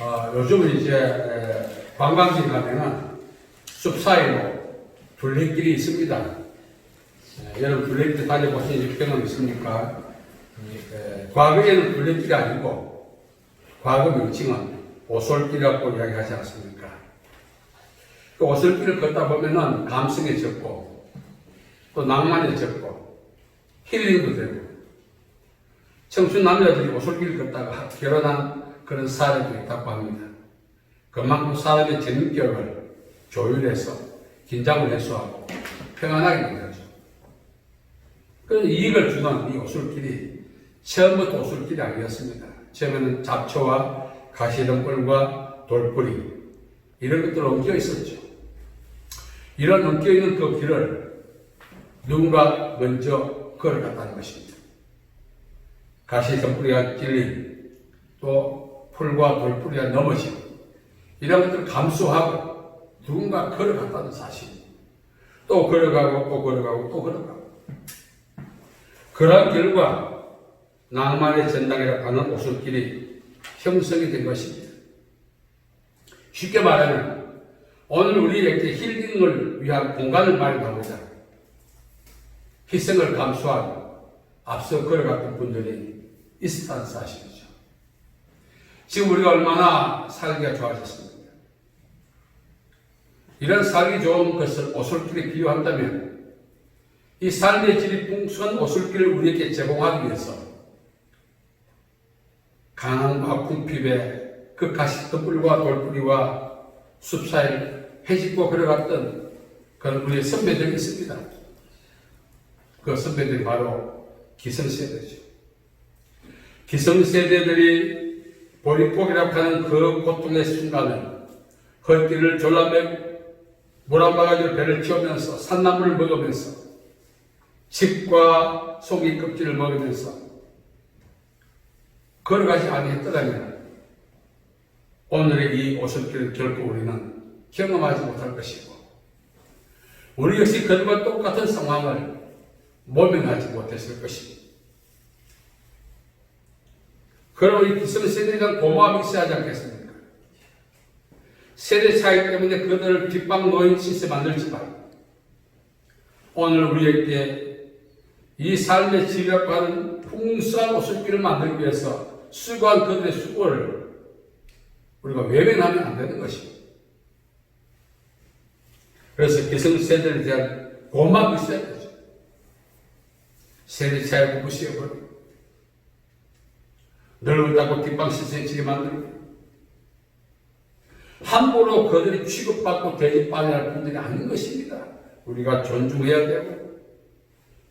요즘은 이제 관광지 가면은 숲 사이로 둘레길이 있습니다. 여러분 둘레길 다녀보신 경험 있습니까? 과거에는 둘레길이 아니고 과거 명칭은 오솔길이라고 이야기하지 않습니까? 그 오솔길을 걷다 보면은 감성에 젖고 또 낭만에 젖고 힐링도 되고 청춘 남자들이 오솔길을 걷다가 결혼한 그런 사례도 있다고 합니다. 그만큼 사람의 전인격을 조율해서 긴장을 해소하고 평안하게 만들죠. 그래서 이익을 주는 이 오솔길이 처음부터 오솔길이 아니었습니다. 처음에는 잡초와 가시덤불과 돌뿌리 이런 것들 엉켜 있었죠. 이런 엉켜 있는 그 길을 누군가 먼저 걸어갔다는 것입니다. 가시덤불이가 찔림, 또 풀과 돌뿌리가 넘어짐 이런 것들을 감수하고 누군가 걸어갔다는 사실입니다. 또 걸어가고 또 걸어가고 또 걸어가고 그러한 결과 낭만의 전당이라고 하는 오솔길이 형성이 된 것입니다. 쉽게 말하면 오늘 우리에게 힐링을 위한 공간을 마련하고자 희생을 감수하고 앞서 걸어갔던 분들이 있었다는 사실이죠. 지금 우리가 얼마나 살기가 좋아졌습니까? 이런 살기 좋은 것을 오솔길에 비유한다면 이 삶의 질이 풍성한 오솔길을 우리에게 제공하기 위해서 강과 궁핍의 그 가시덤불과 돌뿌리와 숲 사이를 헤집고 걸어갔던 그런 우리의 선배들이 있습니다. 그 선배들이 바로 기성세대죠. 기성세대들이 보릿고기라고 하는 그 고통의 순간을 헐길을 졸라매고 물 한 바가지로 배를 치우면서 산나물을 먹으면서 칩과 송이 껍질을 먹으면서 걸어가지 아니했더라면 오늘의 이 오솔길을 결코 우리는 경험하지 못할 것이고 우리 역시 그들과 똑같은 상황을 모면하지 못했을 것입니다. 그러므로 이 기성세대에 대한 고마움이 있어야 하지 않겠습니까? 세대 차이 때문에 그들을 뒷방 놓인 시세 만들지만 오늘 우리에게 이 삶의 질이라고 하는 풍성한 오솔길을 만들기 위해서 수고한 그들의 수고를 우리가 외면하면 안 되는 것입니다. 그래서 기성세대에 대한 고마움이 있어야 되죠. 세대 차이를 무시해버리고 늙었다고 뒷방 시세지게 만들고 함부로 그들이 취급받고 대접받아야 할 분들이 아닌 것입니다. 우리가 존중해야 되고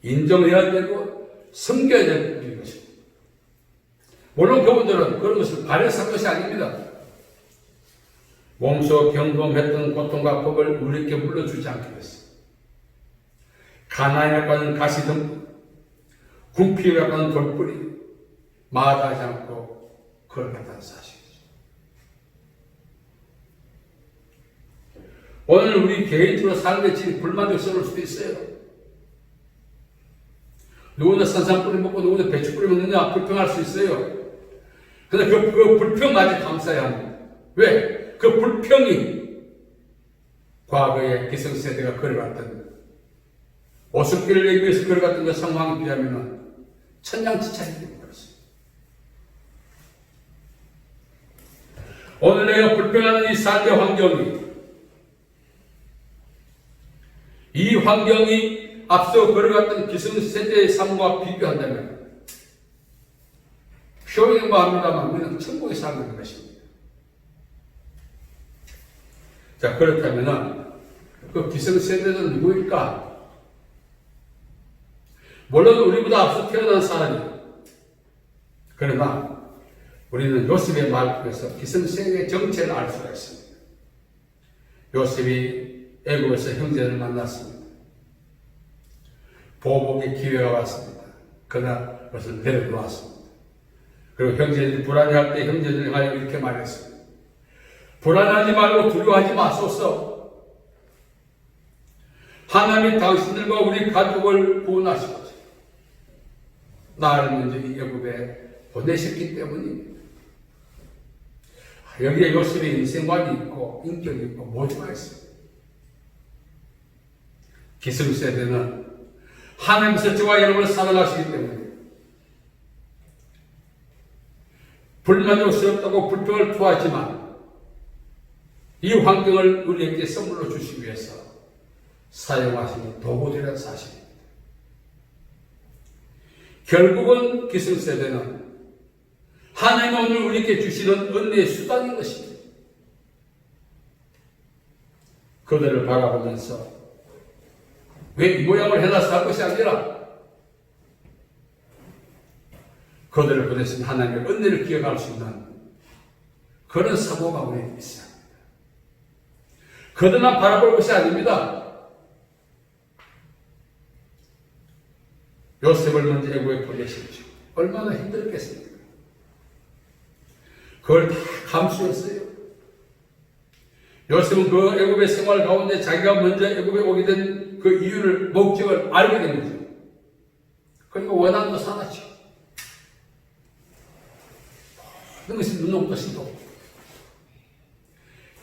인정해야 되고 섬겨야 될 분인 것입니다. 물론 그분들은 그런 것을 바래서 한 것이 아닙니다. 몸소 경험했던 고통과 법을 우리에게 물려주지 않기 위해서 가난이라고 하는 가시덤불, 궁핍이라고 하는 돌뿌리 마다하지 않고 걸어갔다는 사실이죠. 오늘 우리 개인적으로 삶의 질이 불만족스러울 수도 있어요. 누구나 산삼뿌리 먹고 누구나 배추뿌리 먹느냐 불평할 수 있어요. 그런데 그 불평까지 감사해야 합니다. 왜? 그 불평이 과거에 기성세대가 걸어갔던 오솔길을 내기 위해서 걸어갔던 그 상황에 비하면 천냥지차이 되는 것입니다. 오늘 내가 불평하는 이 삶의 환경이 이 환경이 앞서 걸어갔던 기성세대의 삶과 비교한다면 표현은 뭐합니다만 우리는 천국에 살고 것입니다. 자, 그렇다면 그 기성세대는 누구일까? 물론 우리보다 앞서 태어난 사람이에요. 그러나 우리는 요셉의 말을 통해서 기성세대의 정체를 알 수가 있습니다. 요셉이 애굽에서 형제를 만났습니다. 보복의 기회가 왔습니다. 그러나 그것을 내려놓았습니다. 그리고 형제들이 불안해할 때 형제들이 하여 이렇게 말했습니다. 불안하지 말고 두려워하지 마소서. 하나님이 당신들과 우리 가족을 구원하시고 나를 먼저 이 애굽에 보내셨기 때문입니다. 여기에 요셉의 인생관이 있고 인격이 있고 모두가 있어요. 기성세대는 하나님께서 저와 여러분을 사랑하시기 때문에 불만족스럽다고 불평을 토하지만 이 환경을 우리에게 선물로 주시기 위해서 사용하시는 도구들이라는 사실입니다. 결국은 기성세대는 하나님이 오늘 우리에게 주시는 은혜의 수단인 것입니다. 그들을 바라보면서 왜 이 모양을 해놔서 할 것이 아니라 그들을 보내신 하나님의 은혜를 기억할 수 있는 그런 사고가 우리에게 있어야 합니다. 그들만 바라볼 것이 아닙니다. 요셉을 먼저 애굽에 보내십시오. 얼마나 힘들겠습니까? 그걸 다 감수했어요. 요셉은 그 애굽의 생활 가운데 자기가 먼저 애굽에 오게 된 그 이유를, 목적을 알게 된 거죠. 그러니까 원한도 사놨죠. 모든 것이 눈높은 것이고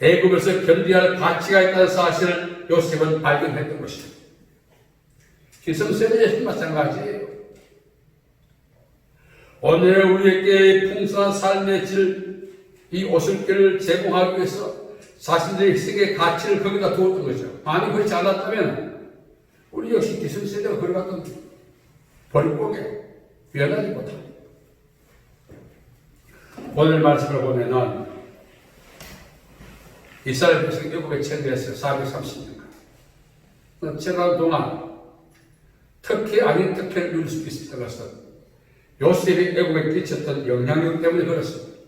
애굽에서 견디할 가치가 있다는 사실을 요셉은 발견했던 것이죠. 기성세대에서 마찬가지예요. 오늘 우리에게 풍성한 삶의 질, 이 오솔길을 제공하기 위해서 자신들의 희생의 가치를 거기다 두었던 거죠. 만약 그렇지 않았다면 우리 역시 기성세대가 걸어갔던 벌목에 변하지 못합니다. 오늘 말씀을 보면은 이스라엘 백성이 애굽에 체류했어요. 430년간. 체류하는 동안 특혜 아닌 특혜를 누릴 수 있었던 것은 요셉이 애굽에 끼쳤던 영향력 때문에 그렇습니다.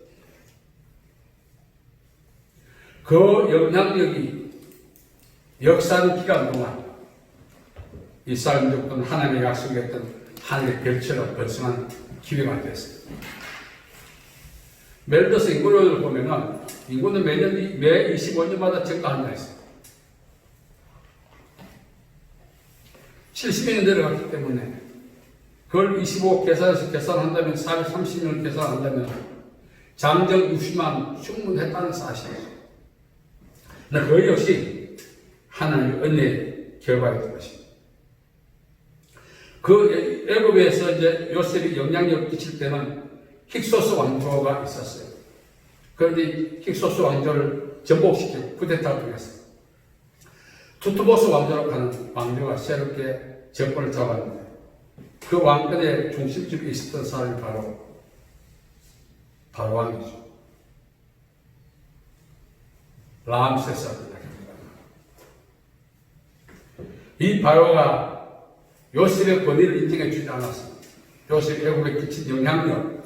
그 영향력이 역사하는 기간 동안 이스라엘민족은 하나님의 약속했던 하늘의 별처럼 번성한 기회가 되었습니다. 멜더스 인구를 보면은 인구는 매 25년마다 증가한다 했어요. 70년이 내려갔기 때문에 그걸 25 계산한다면 430년 계산한다면 장정 60만 충분했다는 사실이죠. 그러나 그 역시 하나님의 은혜의 결과였던 것입니다. 그 애굽에서 이제 요셉이 영향력을 끼칠 때는 힉소스 왕조가 있었어요. 그런데 힉소스 왕조를 전복시키고 쿠데타를 통해서 투트모스 왕조라고 하는 왕조가 새롭게 정권을 잡았는데 그 왕권의 중심집에 있었던 사람이 바로 바로왕이죠. 람세스입니다. 이 바로가 요셉의 권위를 인정해 주지 않았습니다. 요셉이 애굽에 끼친 영향력.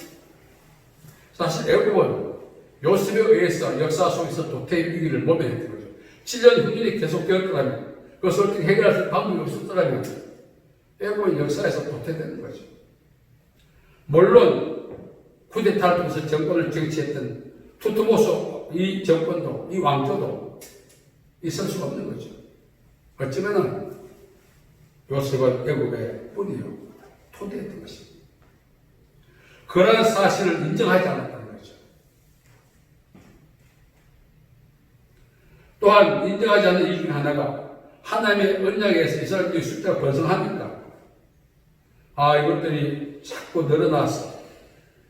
사실 애굽은 요셉에 의해서 역사 속에서 도태의 위기를 모면했던 거죠. 7년 후일이 계속되었더라면 그것을 어떻게 해결할 수 있는 방법이 없었더라면 애굽은 역사에서 도태되는 거죠. 물론 쿠데타를 통해서 정권을 정치했던 투트모스 이 정권도 이 왕조도 있을 수가 없는 거죠. 어쩌면은 요셉은 애굽의 뿌리요 토대였던 것입니다. 그러한 사실을 인정하지 않았다는 거죠. 또한 인정하지 않는 이유 중 하나가 하나님의 언약에서 이스라엘의 숫자가 번성하니까 이것들이 자꾸 늘어나서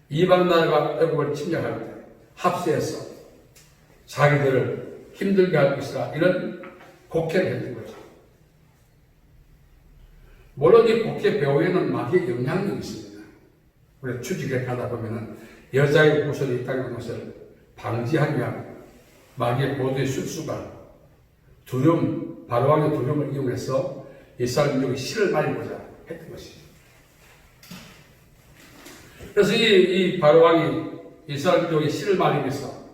이방 나라가 애굽을 침략할 때 합세해서 자기들을 힘들게 할 것이다 이런 곡해를 했던 거죠. 물론 이 곡해 배후에는 마귀의 영향력이 있습니다. 우리 추직에 가다 보면은 여자의 구설이 있다는 것을 방지하기 위한 마귀의 고도의 술수가 두려움, 바로왕의 두려움을 이용해서 이스라엘 민족의 씨를 말리고자 했던 것이죠. 그래서 이 바로왕이 이스라엘 민족의 씨를 말리기 위해서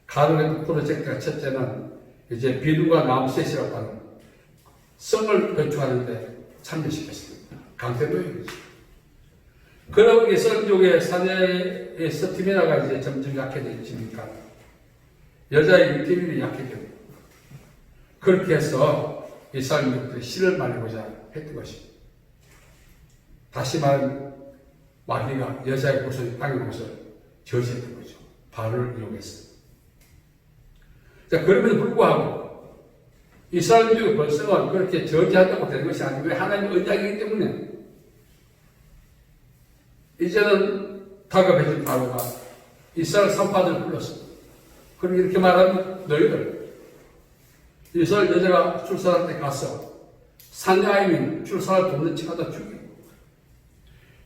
가동했던 프로젝트가 첫째는 이제 비둘과 나무셋이라고 하는 성을 건축하는데 참여시켰습니다. 강태도입니다. 그러고 이스라엘 민족의 사내에서 티미나가 이제 점점 약해지니까 여자의 티미는 약해졌고 그렇게 해서 이스라엘 민족들이 씨를 말리고자 했던 것입니다. 다시 말하면 마귀가 여자의 곳을 땅의 곳을 저지했던 거죠. 바로를 이용했습니다. 자, 그럼에도 불구하고 이스라엘의 벌성은 그렇게 저지한다고 되는 것이 아니고 하나님의 언약이기 때문에 이제는 다급해진 바로가 이스라엘 산파들을 불렀습니다. 그럼 이렇게 말하면 너희들 이스라엘 여자가 출산할 때 가서 산야임인 출산을 돕는 척하다 죽이고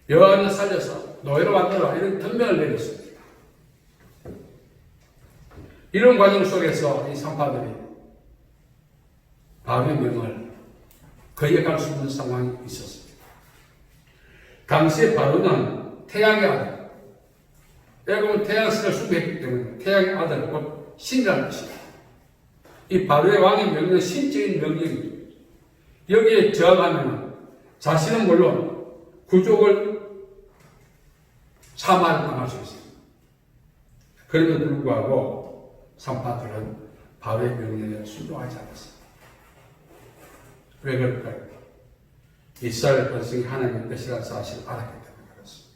여호와는 살려서 노예로 만들어라 이런 변명을 내렸습니다. 이런 과정 속에서 이 산파들이 바로의 명을 거역할 수 없는 상황이 있었습니다. 당시에 바로는 태양의 아들, 애굽은 태양신을 숭배했기 때문에 태양의 아들, 곧 신이라는 것입니다. 이 바로의 왕의 명령은 신적인 명령입니다. 여기에 저항하면 자신은 물론 구족을 사마를 당할 수 있습니다. 그럼에도 불구하고 산파들은 바로의 명령에 순종하지 않았습니다. 왜 그럴까요? 이스라엘 백성이 하나님의 뜻이라는 사실을 알았기 때문에 그렇습니다.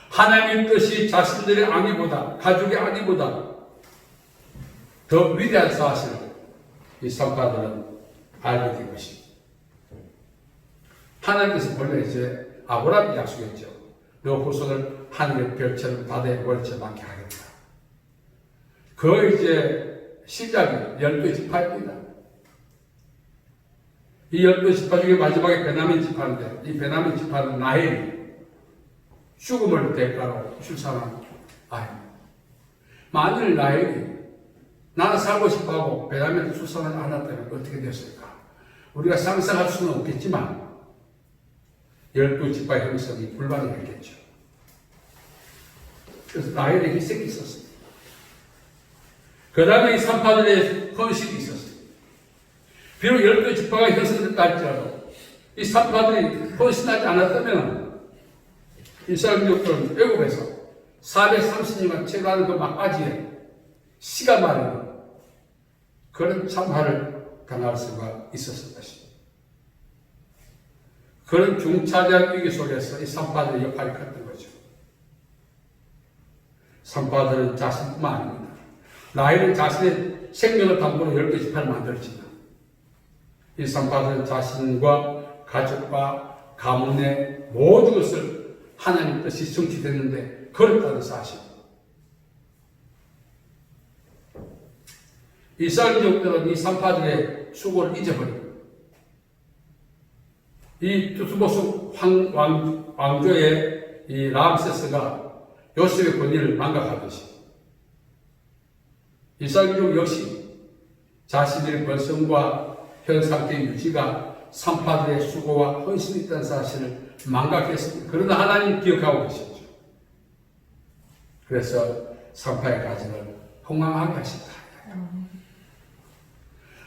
하나님의 뜻이 자신들의 안위보다, 가족의 안위보다 더 위대한 사실을 이 산파들은 알게 된 것입니다. 하나님께서 본래 이제 아브라함이 약속했죠. 너 후손을 하늘의 별처럼 바다의 월처럼 많게 하겠다. 그 이제 시작이 12 지파입니다. 이 12 지파 중에 마지막에 베냐민 지파인데 이 베냐민 지파는 라헬이 죽음을 대가로 출산한 아이입니다. 만일 라헬이 나는 살고 싶어하고 베냐민을 출산을 안 했다면 어떻게 됐을까? 우리가 상상할 수는 없겠지만 12 지파 형성이 불발이 되겠죠. 그래서 라헬의 희생이 있었습니다. 그 다음에 이 산파들의 헌신이 있었어요. 비록 12 지파가 형성됐다 할지라도 이 산파들이 헌신하지 않았다면 이스라엘 민족들은 애굽에서 430년간 체류하는 그 막바지에 시가 마르는 그런 참화를 당할 수가 있었을 것입니다. 그런 중차대한 위기 속에서 이 산파들의 역할이 컸던 거죠. 산파들은 자신뿐만 아닙니다. 라헬은 자신의 생명을 담보로 10개 지파를 만들었지만 이 산파들은 자신과 가족과 가문의 모든 것을 하나님 뜻이 성취됐는데 걸었다는 사실. 이스라엘 민족들은 이 산파들의 수고를 잊어버리고 이 투스보스 왕조의 이 람세스가 요셉의 권위를 망각하듯이 이스라엘 민족 역시 자신의 번성과 현 상태의 유지가 산파들의 수고와 헌신이 있다는 사실을 망각했습니다. 그러나 하나님 기억하고 계시죠. 그래서 산파의 가정을 흥왕하게 하신다.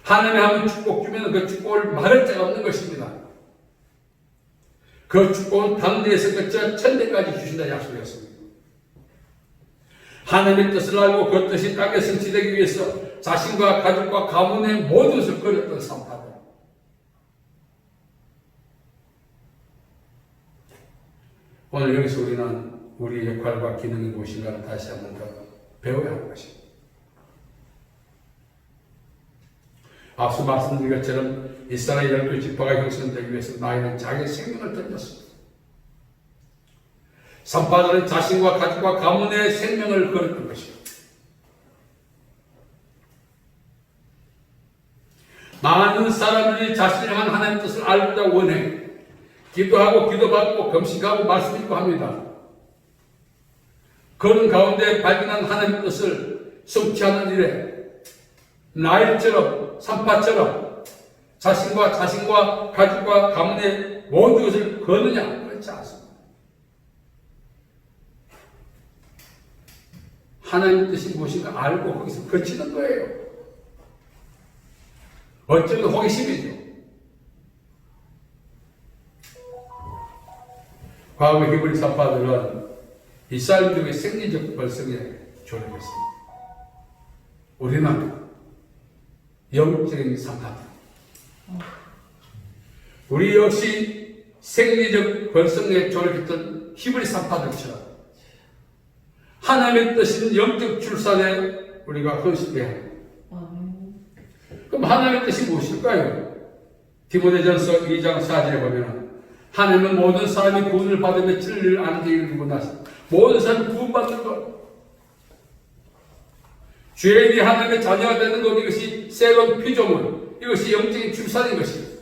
하나님이 한번 축복 주면 그 축복을 말할 자가 없는 것입니다. 그 축복은 당대에서 끝자 천대까지 주신다 약속했습니다. 하나님의 뜻을 알고 그 뜻이 땅에 성취되기 위해서 자신과 가족과 가문의 모든 것을 걸었던 산파들. 오늘 여기서 우리는 우리의 역할과 기능이 무엇인가를 다시 한번 더 배워야 하는 것입니다. 앞서 말씀드린 것처럼 이스라엘 12 지파가 형성되기 위해서 나이는 자기 생명을 던졌습니다. 산파들은 자신과 가족과 가문의 생명을 걸었던 것입니다. 많은 사람들이 자신을 향한 하나님의 뜻을 알고자 원해 기도하고 기도받고 금식하고 말씀 읽고 합니다. 그런 가운데 발견한 하나님의 뜻을 성취하는 일에 나일처럼 산파처럼 자신과 가족과 가문의 모든 것을 거느냐? 그렇지 않습니다. 하나님의 뜻이 무엇인가 알고 거기서 거치는 거예요. 어쩌면 호기심이죠. 과거 히브리 산파들은 이스라엘 민족의 생리적 벌성에 조력했습니다. 우리는 영적인 산파들. 우리 역시 생리적 벌성에 조력했던 히브리 산파들처럼 하나님의 뜻인 영적 출산에 우리가 헌신해야 합니다. 그럼 하나님의 뜻이 무엇일까요? 디모데전서 2장 4절에 보면 하나님은 모든 사람이 구원을 받으며 진리를 아는 자를 원하십니다. 모든 사람이 구원받는 것. 죄인이 하나님의 자녀가 되는 것, 이것이 새로운 피조물, 이것이 영적인 출산인 것입니다.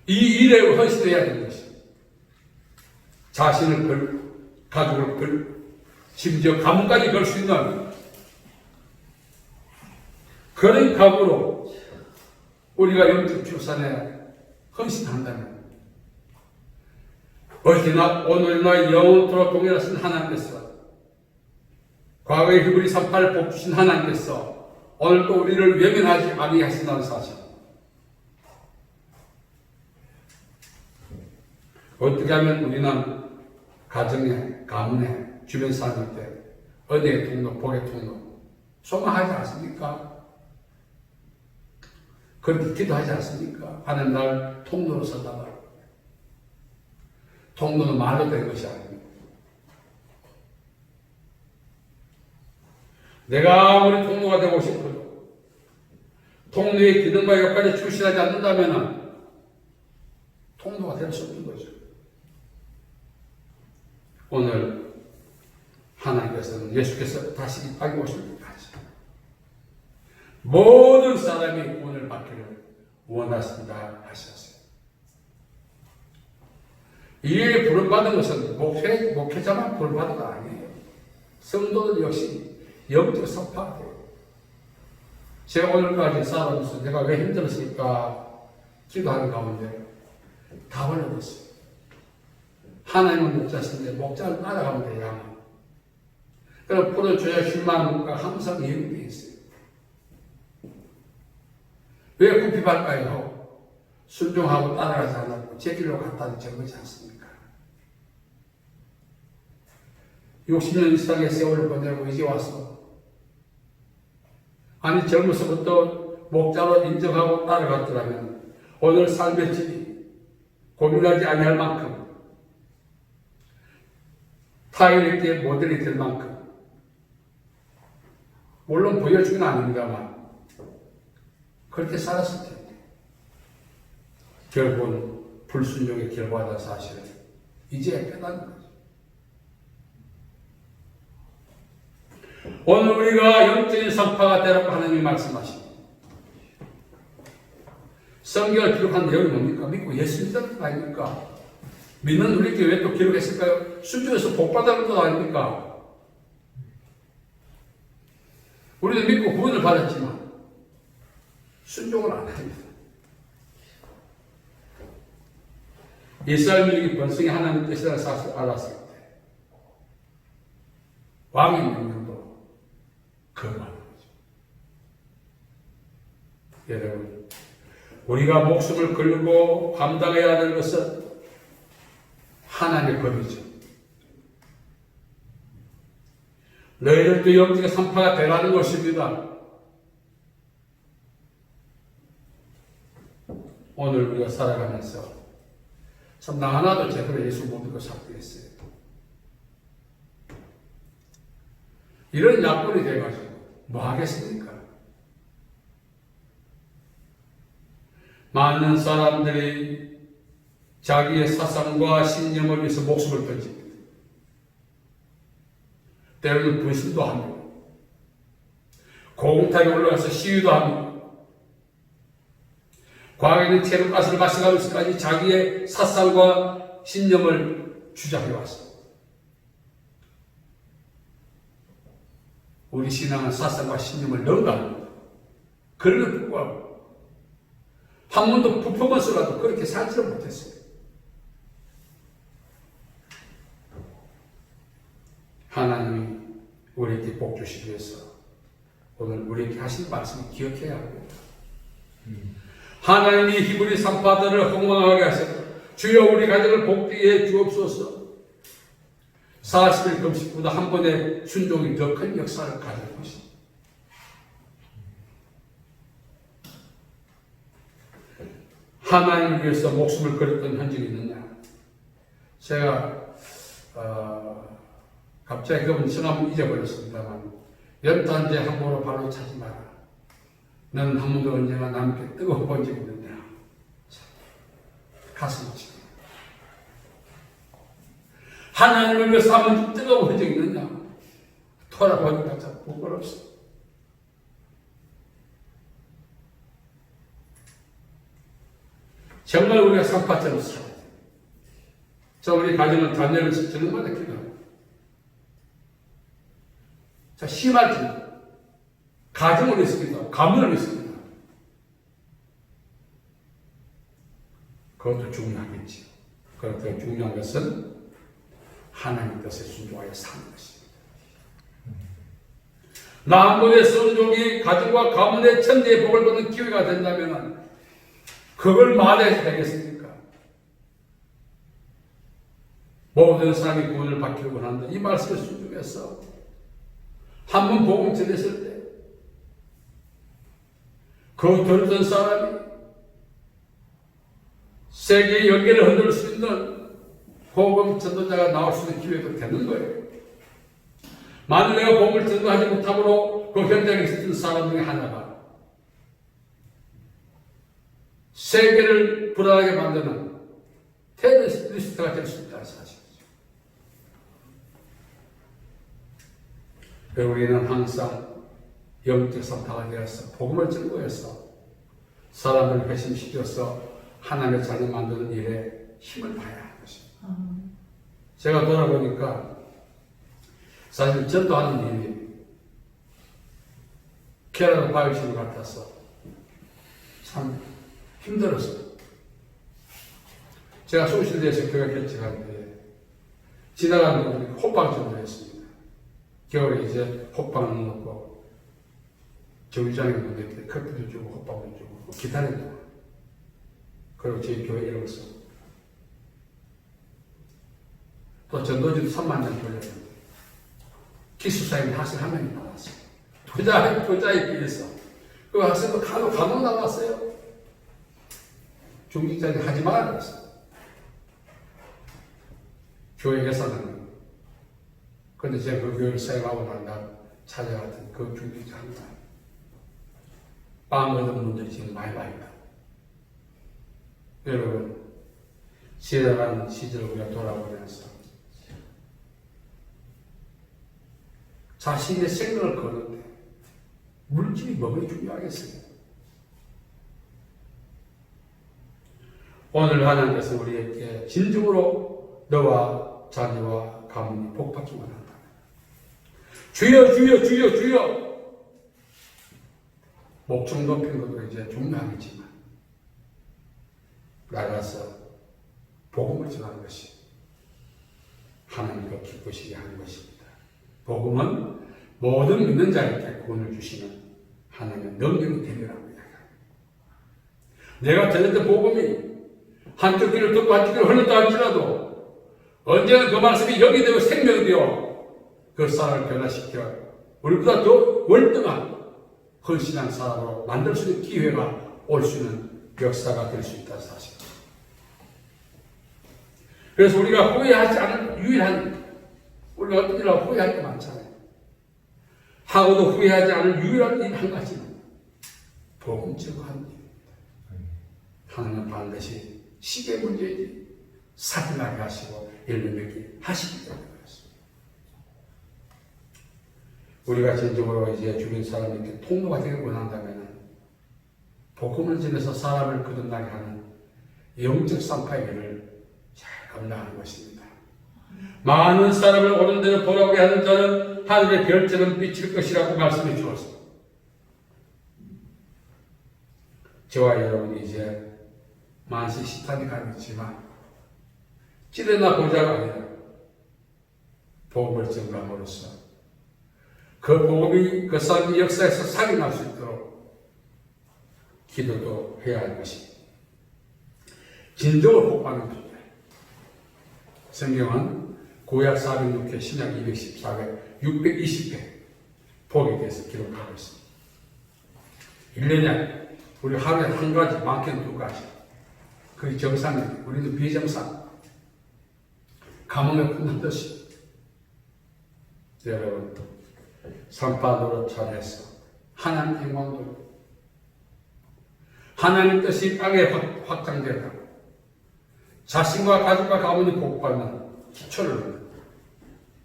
이 일에 헌신해야 되는 것입니다. 자신을 가족을 심지어 가문까지 걸 수 있는 그런 각오로 우리가 영적 출산에 헌신한다면 어디나 오늘날 영원토록 동일하신 하나님께서 과거의 히브리 38을 복주신 하나님께서 오늘도 우리를 외면하지 아니하신다는 사실. 어떻게 하면 우리는 가정에, 가문에, 주변 사람한테 은혜의 통로, 복의 통로 소망하지 않습니까? 그렇게 기도하지 않습니까? 하나님 날 통로로 서달라. 통로는 말로 된 것이 아닙니다. 내가 아무리 통로가 되고 싶어도 통로의 기능과 역할에 출신하지 않는다면 통로가 될 수 없는 거죠. 오늘 하나님께서는 예수께서 다시 이 땅에 오실 때까지 모든 사람이 구원을 받기를 원하신다 하셨어요. 이에 부름받은 것은 목회자만 부름받은 거 아니에요. 성도들 역시 영적 선파가 돼요. 제가 오늘까지 살아오면서 내가 왜 힘들었을까 기도하는 가운데 답을 얻었어요. 하나님은 목자신데 목자를 따라가면 돼야. 그럼 포도주의 실망과 항상 예비되어 있어요. 왜 굽히발까요? 순종하고 따라가지 않았고 제 길로 갔다는 증거지 않습니까? 60년 이상의 세월을 보내고 이제 와서 아니 젊어서부터 목자로 인정하고 따라갔더라면 오늘 삶의 질이 고민하지 아니할 만큼 타인에게 모델이 될 만큼 물론 보여주긴 아닙니다만 그렇게 살았을 텐데 결국은 불순종의 결과다 사실을 이제 깨닫는 거죠. 오늘 우리가 영적인 선파가 되라고 하나님이 말씀하십니다. 성경을 기록한 내용이 뭡니까? 믿고 예수 믿는 거 아닙니까? 믿는 우리에게 왜 또 기록했을까요? 순종해서 복받아는 것 아닙니까? 우리는 믿고 구원을 받았지만 순종을 안 합니다. 이스라엘 민족이 번성이 하나님 뜻이라는 사실을 알았을 때 왕의 명령도 거부하는 거죠. 여러분, 우리가 목숨을 걸고 감당해야 될 것은 하나님의 법이죠. 너희들도 영적인 선파가 되라는 것입니다. 오늘 우리가 살아가면서 참 나 하나도 제대로 예수 못 믿고 살고 있어요. 이런 약혼이 돼가지고 뭐 하겠습니까? 많은 사람들이 자기의 사상과 신념을 위해서 목숨을 던집니다. 때로는 분신도 합니다. 고공탁에 올라가서 시위도 합니다. 과거에는 체류가스를 마셔가면서까지 자기의 사상과 신념을 주장해왔습니다. 우리 신앙은 사상과 신념을 능가합니다. 그럼에도 불구하고 한 번도 퍼포먼스라도 그렇게 살지를 못했어요. 하나님이 우리에게 복 주시기 위해서 오늘 우리에게 하신 말씀을 기억해야 합니다. 하나님이 히브리 산파들을 흥망하게 하셨다. 주여 우리 가정을 복되게 주옵소서. 40일 금식보다 한 번의 순종이 더 큰 역사를 가질 것입니다. 하나님을 위해서 목숨을 걸었던 흔적이 있느냐? 제가 갑자기 그분 성함은 잊어버렸습니다만 연탄재 항모로 발로 차지 마라. 너는 한 번도 언제나 남께 뜨거워 본 적이 있느냐. 가슴 치. 하나님을 위해서 한 번도 뜨거워 본 적이 있느냐. 돌아보니까 참 부끄럽소. 정말 우리가 상파처럼 살아야 돼. 우리 가정은 자녀를 정말 기도합니다. 자, 심할 때 가정을 위해서 가문을 위해서 그것도 중요하겠지. 그렇게 중요한 것은 하나님 뜻에 순종하여 사는 것입니다. 남문의 순종이 가정과 가문의 천대의 복을 받는 기회가 된다면 그걸 말해야 되겠습니까? 모든 사람이 구원을 받기를 원한다. 이 말씀을 순종해서 한 번 복음 전했을 때 그 들었던 사람이 세계의 열개를 흔들 수 있는 복음 전도자가 나올 수 있는 기회가 되는 거예요. 만일 내가 복음을 전도하지 못함으로 그 현장에 있었던 사람 중에 하나가 세계를 불안하게 만드는 테러리스트가 될 수 있다는 사실이죠. 우리는 항상 영적 선파가 되어서 복음을 증거해서 사람을 회심시켜서 하나님의 자녀 만드는 일에 힘을 봐야 하는 것입니다. 제가 돌아보니까 사실 전도하는 일이 캐나다 바이오시를 같아서 참 힘들었어요. 제가 소실대에서 교회 개척하는데 지나가는 분들이 호빵 전도했습니다. 겨울에 이제 호빵을 넣고 정류장에 분들한테 커피도 주고 호빵도 주고 기다린다. 그리고 저희 교회 이름을 써. 또 전도지도 3만 명 돌렸는데 기숙사에 학생 한 명이 나왔어요. 부자에 비해서 그 학생도 간혹 나왔어요. 중직자들이 하지 말라 그랬어요. 교회 예산은. 그런데 제가 그 교회를 사용하고 난 날 찾아갔더니 그 중직자 한 날. 빵 얻은 분들이 지금 많이 와있다. 여러분, 지나가는 시절을 우리가 돌아보면서 자신의 생명을 거는데 물질이 뭐가 중요하겠어요? 오늘 하나님께서 우리에게 진정으로 너와 자녀와 가문이 복받기 원한다. 주여 주여 주여 주여. 목청 높인 것도 이제 중요하겠지만 나가서 복음을 전하는 것이 하나님과 기쁘시게 하는 것입니다. 복음은 모든 믿는 자에게 구원을 주시는 하나님의 능력이 되리라고 이야기합니다. 내가 전했던 복음이 한쪽 귀를 듣고 한쪽 귀를 흘렀다 할지라도 언제나 그 말씀이 영이 되고 생명이 되어 그 사람을 변화시켜 우리보다 더 월등한 헌신한 사람으로 만들 수 있는 기회가 올 수 있는 역사가 될 수 있다는 사실입니다. 그래서 우리가 후회하지 않은 유일한, 우리가 어떤 일을 하고 후회할 게 많잖아요. 하고도 후회하지 않을 유일한 일 한 가지는 복음 증거하는 일입니다. 하나님은 반드시 시계 문제이지 사기나게 하시고 열매맺게 하시기 때문에 그렇습니다. 우리가 진정으로 이제 주변 사람에게 통로가 되길 원한다면 복음을 전해서 사람을 거듭나게 하는 영적 산파의 일을 잘 감당하는 것입니다. 많은 사람을 옳은 대로 돌아오게 하는 자는 하늘의 별처럼 비칠 것이라고 말씀해 주었습니다. 저와 여러분이 이제 만시 시탄이 가겠지만 찌르나 보자가 아니라 복음을 전감으로써 그 복음이 그 사람의 역사에서 살아날 수 있도록 기도도 해야 할 것입니다. 진정으로 복받는 존재. 성경은 구약 406회, 신약 214회, 620회 복에 대해서 기록하고 있습니다. 1년에 우리 하루에 한 가지, 많게는 두 가지. 그게 정상입니다. 우리는 비정상. 감흥에 끝난 듯이 여러분, 선파 노릇 잘해서 하나님 행방도 하나님 뜻이 땅에 확장되고 자신과 가족과 가문이 복받는 기초를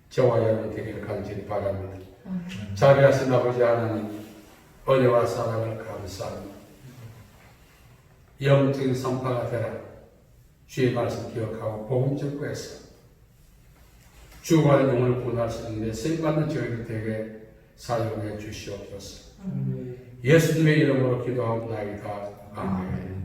저와 여러분 되기를 간절히 바랍니다. 자비하신 아버지 하나님, 은혜와 사랑을 감사합니다. 영적인 선파가 되라. 주의 말씀 기억하고 복음 전구해서 죽어가는 영혼을 구원할 수 있는데 쓰임받는 저희들 되게 사용해 주시옵소서. 예수님의 이름으로 기도하옵나이다. 아멘.